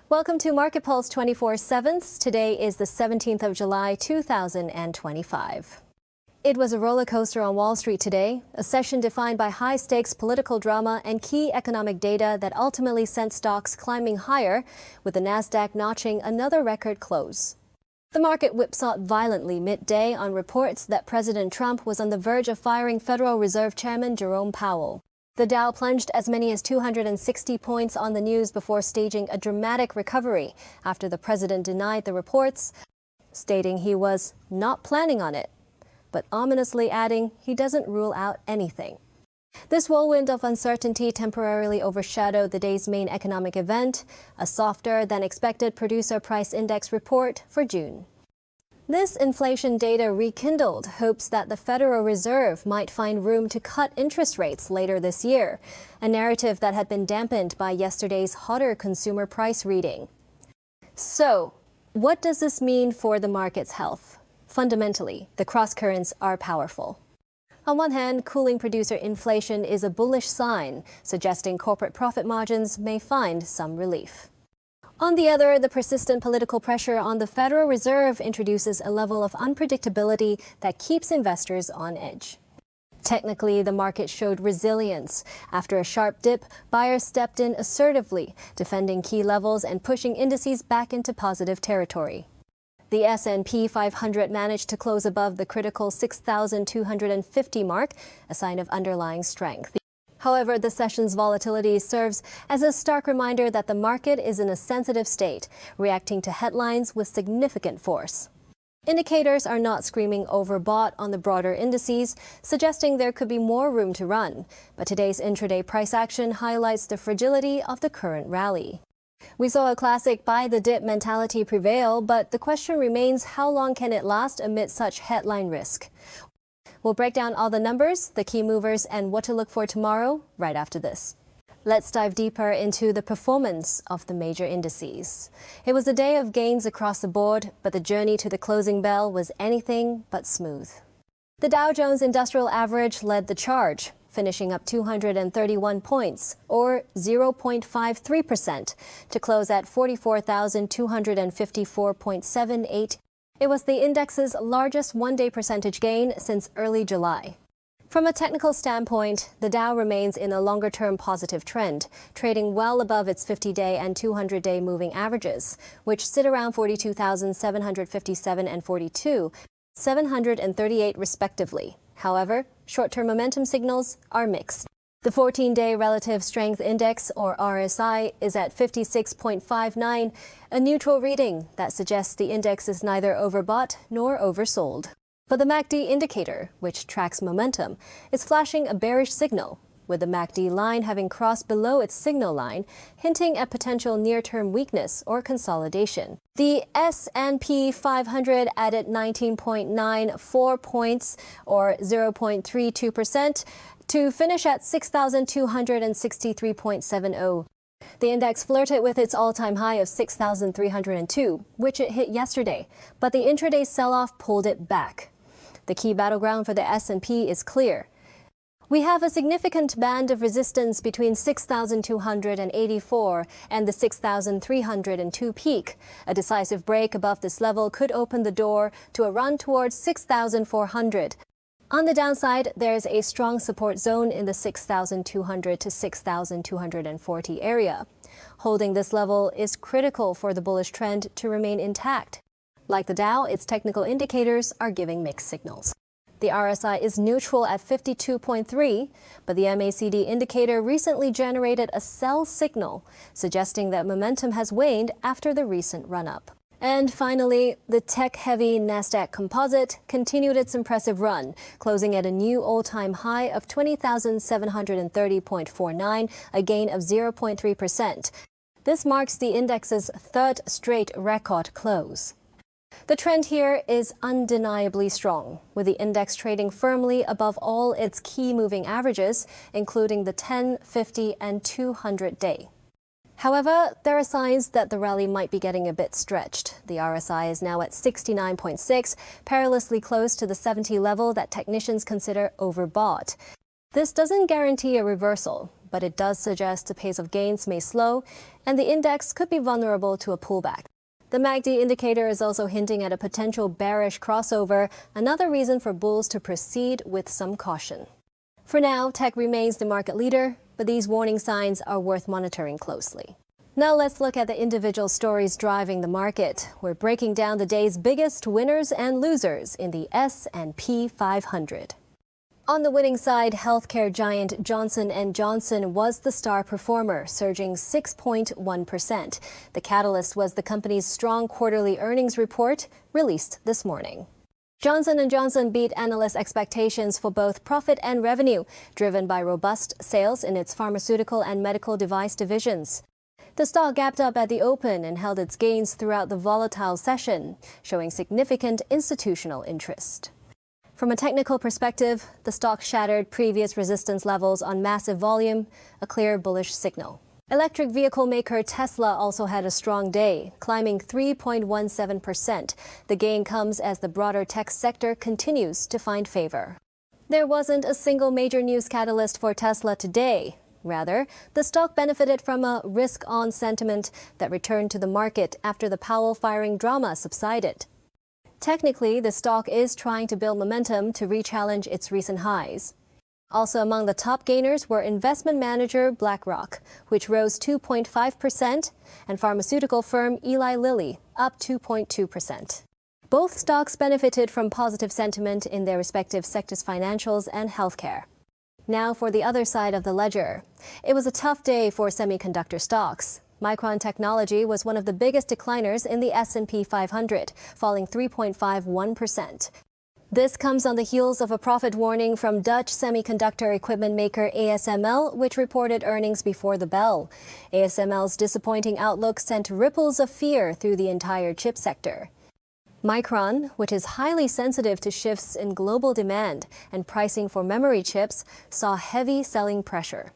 Welcome to Market Pulse 24/7. Today is the 17th of July, 2025. It was a roller coaster on Wall Street today, a session defined by high-stakes political drama and key economic data that ultimately sent stocks climbing higher, with the Nasdaq notching another record close. The market whipsawed violently midday on reports that President Trump was on the verge of firing Federal Reserve Chairman Jerome Powell. The Dow plunged as many as 260 points on the news before staging a dramatic recovery after the president denied the reports, stating he was not planning on it, but ominously adding he doesn't rule out anything. This whirlwind of uncertainty temporarily overshadowed the day's main economic event, a softer than expected producer price index report for June. This inflation data rekindled hopes that the Federal Reserve might find room to cut interest rates later this year, a narrative that had been dampened by yesterday's hotter consumer price reading. So, what does this mean for the market's health? Fundamentally, the crosscurrents are powerful. On one hand, cooling producer inflation is a bullish sign, suggesting corporate profit margins may find some relief. On the other, the persistent political pressure on the Federal Reserve introduces a level of unpredictability that keeps investors on edge. Technically, the market showed resilience. After a sharp dip, buyers stepped in assertively, defending key levels and pushing indices back into positive territory. The S&P 500 managed to close above the critical 6,250 mark, a sign of underlying strength. However, the session's volatility serves as a stark reminder that the market is in a sensitive state, reacting to headlines with significant force. Indicators are not screaming overbought on the broader indices, suggesting there could be more room to run. But today's intraday price action highlights the fragility of the current rally. We saw a classic buy-the-dip mentality prevail, but the question remains, how long can it last amid such headline risk? We'll break down all the numbers, the key movers, and what to look for tomorrow right after this. Let's dive deeper into the performance of the major indices. It was a day of gains across the board, but the journey to the closing bell was anything but smooth. The Dow Jones Industrial Average led the charge, finishing up 231 points, or 0.53%, to close at 44,254.78. It was the index's largest one-day percentage gain since early July. From a technical standpoint, the Dow remains in a longer-term positive trend, trading well above its 50-day and 200-day moving averages, which sit around 42,757 and 42,738 respectively. However, short-term momentum signals are mixed. The 14-day Relative Strength Index, or RSI, is at 56.59, a neutral reading that suggests the index is neither overbought nor oversold. But the MACD indicator, which tracks momentum, is flashing a bearish signal, with the MACD line having crossed below its signal line, hinting at potential near-term weakness or consolidation. The S&P 500 added 19.94 points, or 0.32%, to finish at 6,263.70. The index flirted with its all-time high of 6,302, which it hit yesterday, but the intraday sell-off pulled it back. The key battleground for the S&P is clear. We have a significant band of resistance between 6,284 and the 6,302 peak. A decisive break above this level could open the door to a run towards 6,400. On the downside, there's a strong support zone in the 6,200 to 6,240 area. Holding this level is critical for the bullish trend to remain intact. Like the Dow, its technical indicators are giving mixed signals. The RSI is neutral at 52.3, but the MACD indicator recently generated a sell signal, suggesting that momentum has waned after the recent run-up. And finally, the tech-heavy Nasdaq Composite continued its impressive run, closing at a new all-time high of 20,730.49, a gain of 0.3%. This marks the index's third straight record close. The trend here is undeniably strong, with the index trading firmly above all its key moving averages, including the 10, 50, and 200-day. However, there are signs that the rally might be getting a bit stretched. The RSI is now at 69.6, perilously close to the 70 level that technicians consider overbought. This doesn't guarantee a reversal, but it does suggest the pace of gains may slow, and the index could be vulnerable to a pullback. The MACD indicator is also hinting at a potential bearish crossover, another reason for bulls to proceed with some caution. For now, tech remains the market leader, but these warning signs are worth monitoring closely. Now let's look at the individual stories driving the market. We're breaking down the day's biggest winners and losers in the S&P 500. On the winning side, healthcare giant Johnson & Johnson was the star performer, surging 6.1%. The catalyst was the company's strong quarterly earnings report released this morning. Johnson & Johnson beat analyst expectations for both profit and revenue, driven by robust sales in its pharmaceutical and medical device divisions. The stock gapped up at the open and held its gains throughout the volatile session, showing significant institutional interest. From a technical perspective, the stock shattered previous resistance levels on massive volume, a clear bullish signal. Electric vehicle maker Tesla also had a strong day, climbing 3.17%. The gain comes as the broader tech sector continues to find favor. There wasn't a single major news catalyst for Tesla today. Rather, the stock benefited from a risk-on sentiment that returned to the market after the Powell firing drama subsided. Technically, the stock is trying to build momentum to re-challenge its recent highs. Also among the top gainers were investment manager BlackRock, which rose 2.5%, and pharmaceutical firm Eli Lilly, up 2.2%. Both stocks benefited from positive sentiment in their respective sectors' financials and healthcare. Now for the other side of the ledger. It was a tough day for semiconductor stocks. Micron Technology was one of the biggest decliners in the S&P 500, falling 3.51%. This comes on the heels of a profit warning from Dutch semiconductor equipment maker ASML, which reported earnings before the bell. ASML's disappointing outlook sent ripples of fear through the entire chip sector. Micron, which is highly sensitive to shifts in global demand and pricing for memory chips, saw heavy selling pressure.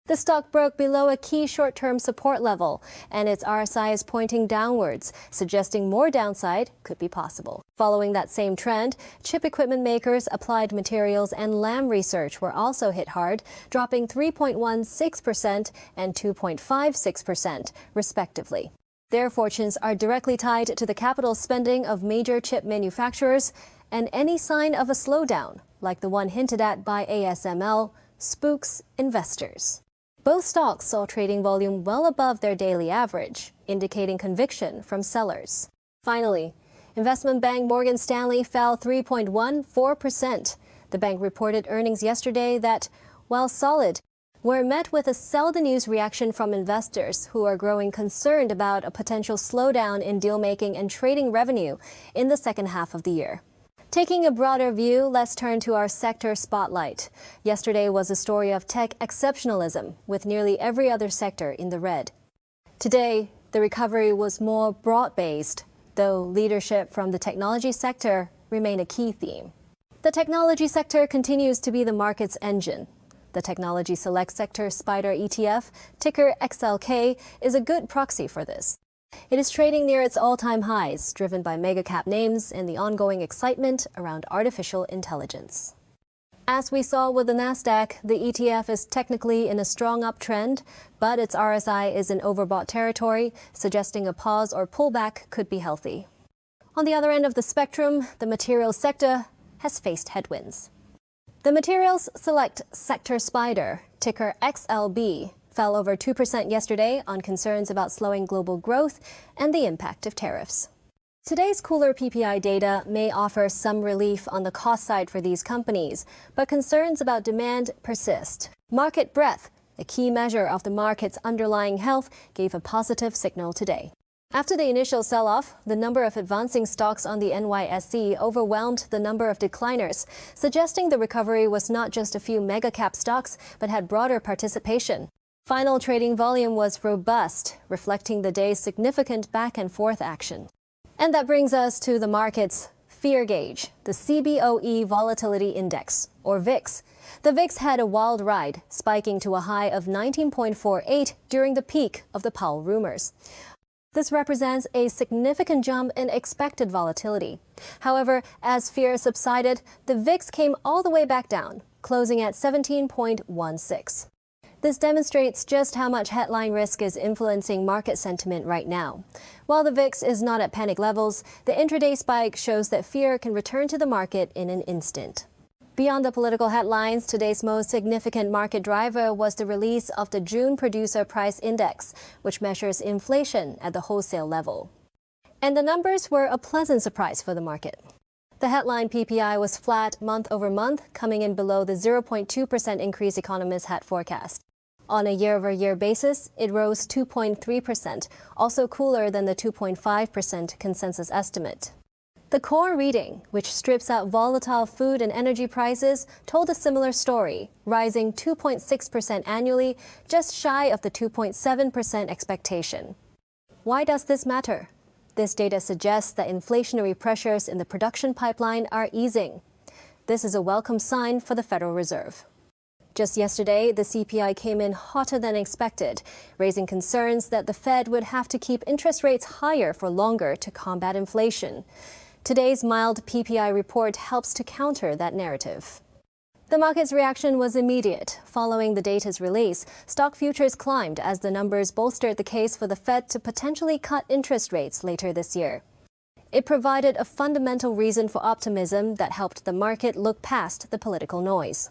The stock broke below a key short-term support level, and its RSI is pointing downwards, suggesting more downside could be possible. Following that same trend, chip equipment makers Applied Materials and Lam Research were also hit hard, dropping 3.16% and 2.56%, respectively. Their fortunes are directly tied to the capital spending of major chip manufacturers, and any sign of a slowdown, like the one hinted at by ASML, spooks investors. Both stocks saw trading volume well above their daily average, indicating conviction from sellers. Finally, investment bank Morgan Stanley fell 3.14%. The bank reported earnings yesterday that, while solid, were met with a sell-the-news reaction from investors who are growing concerned about a potential slowdown in deal-making and trading revenue in the second half of the year. Taking a broader view, let's turn to our sector spotlight. Yesterday was a story of tech exceptionalism, with nearly every other sector in the red. Today, the recovery was more broad-based, though leadership from the technology sector remained a key theme. The technology sector continues to be the market's engine. The Technology Select Sector SPDR ETF, ticker XLK, is a good proxy for this. It is trading near its all-time highs, driven by mega-cap names and the ongoing excitement around artificial intelligence. As we saw with the Nasdaq, the ETF is technically in a strong uptrend, but its RSI is in overbought territory, suggesting a pause or pullback could be healthy. On the other end of the spectrum, the materials sector has faced headwinds. The Materials Select Sector SPDR, ticker XLB, fell over 2% yesterday on concerns about slowing global growth and the impact of tariffs. Today's cooler PPI data may offer some relief on the cost side for these companies, but concerns about demand persist. Market breadth, a key measure of the market's underlying health, gave a positive signal today. After the initial sell-off, the number of advancing stocks on the NYSE overwhelmed the number of decliners, suggesting the recovery was not just a few mega-cap stocks, but had broader participation. Final trading volume was robust, reflecting the day's significant back-and-forth action. And that brings us to the market's fear gauge, the CBOE Volatility Index, or VIX. The VIX had a wild ride, spiking to a high of 19.48 during the peak of the Powell rumors. This represents a significant jump in expected volatility. However, as fear subsided, the VIX came all the way back down, closing at 17.16. This demonstrates just how much headline risk is influencing market sentiment right now. While the VIX is not at panic levels, the intraday spike shows that fear can return to the market in an instant. Beyond the political headlines, today's most significant market driver was the release of the June Producer Price Index, which measures inflation at the wholesale level. And the numbers were a pleasant surprise for the market. The headline PPI was flat month over month, coming in below the 0.2% increase economists had forecast. On a year-over-year basis, it rose 2.3%, also cooler than the 2.5% consensus estimate. The core reading, which strips out volatile food and energy prices, told a similar story, rising 2.6% annually, just shy of the 2.7% expectation. Why does this matter? This data suggests that inflationary pressures in the production pipeline are easing. This is a welcome sign for the Federal Reserve. Just yesterday, the CPI came in hotter than expected, raising concerns that the Fed would have to keep interest rates higher for longer to combat inflation. Today's mild PPI report helps to counter that narrative. The market's reaction was immediate. Following the data's release, stock futures climbed as the numbers bolstered the case for the Fed to potentially cut interest rates later this year. It provided a fundamental reason for optimism that helped the market look past the political noise.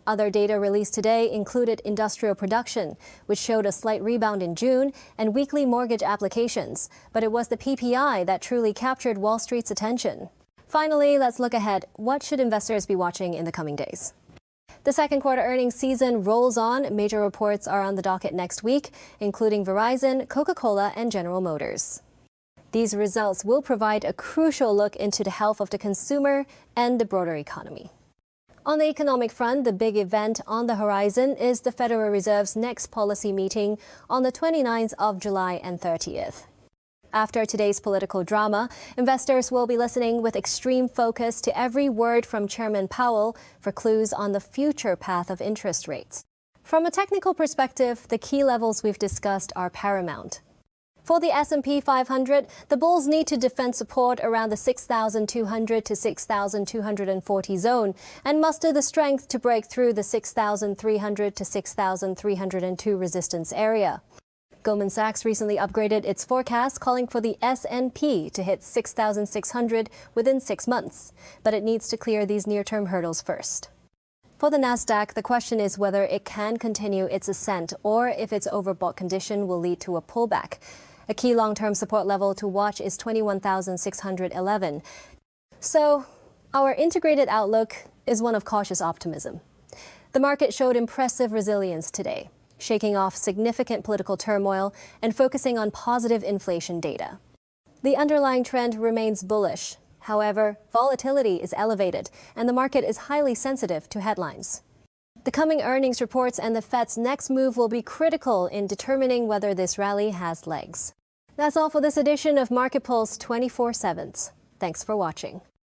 Other data released today included industrial production, which showed a slight rebound in June, and weekly mortgage applications. But it was the PPI that truly captured Wall Street's attention. Finally, let's look ahead. What should investors be watching in the coming days? The second quarter earnings season rolls on. Major reports are on the docket next week, including Verizon, Coca-Cola, and General Motors. These results will provide a crucial look into the health of the consumer and the broader economy. On the economic front, the big event on the horizon is the Federal Reserve's next policy meeting on the 29th of July and 30th. After today's political drama, investors will be listening with extreme focus to every word from Chairman Powell for clues on the future path of interest rates. From a technical perspective, the key levels we've discussed are paramount. For the S&P 500, the bulls need to defend support around the 6,200 to 6,240 zone and muster the strength to break through the 6,300 to 6,302 resistance area. Goldman Sachs recently upgraded its forecast, calling for the S&P to hit 6,600 within 6 months, but it needs to clear these near-term hurdles first. For the Nasdaq, the question is whether it can continue its ascent or if its overbought condition will lead to a pullback. A key long-term support level to watch is 21,611. So, our integrated outlook is one of cautious optimism. The market showed impressive resilience today, shaking off significant political turmoil and focusing on positive inflation data. The underlying trend remains bullish. However, volatility is elevated, and the market is highly sensitive to headlines. The coming earnings reports and the Fed's next move will be critical in determining whether this rally has legs. That's all for this edition of Market Pulse 24/7. Thanks for watching.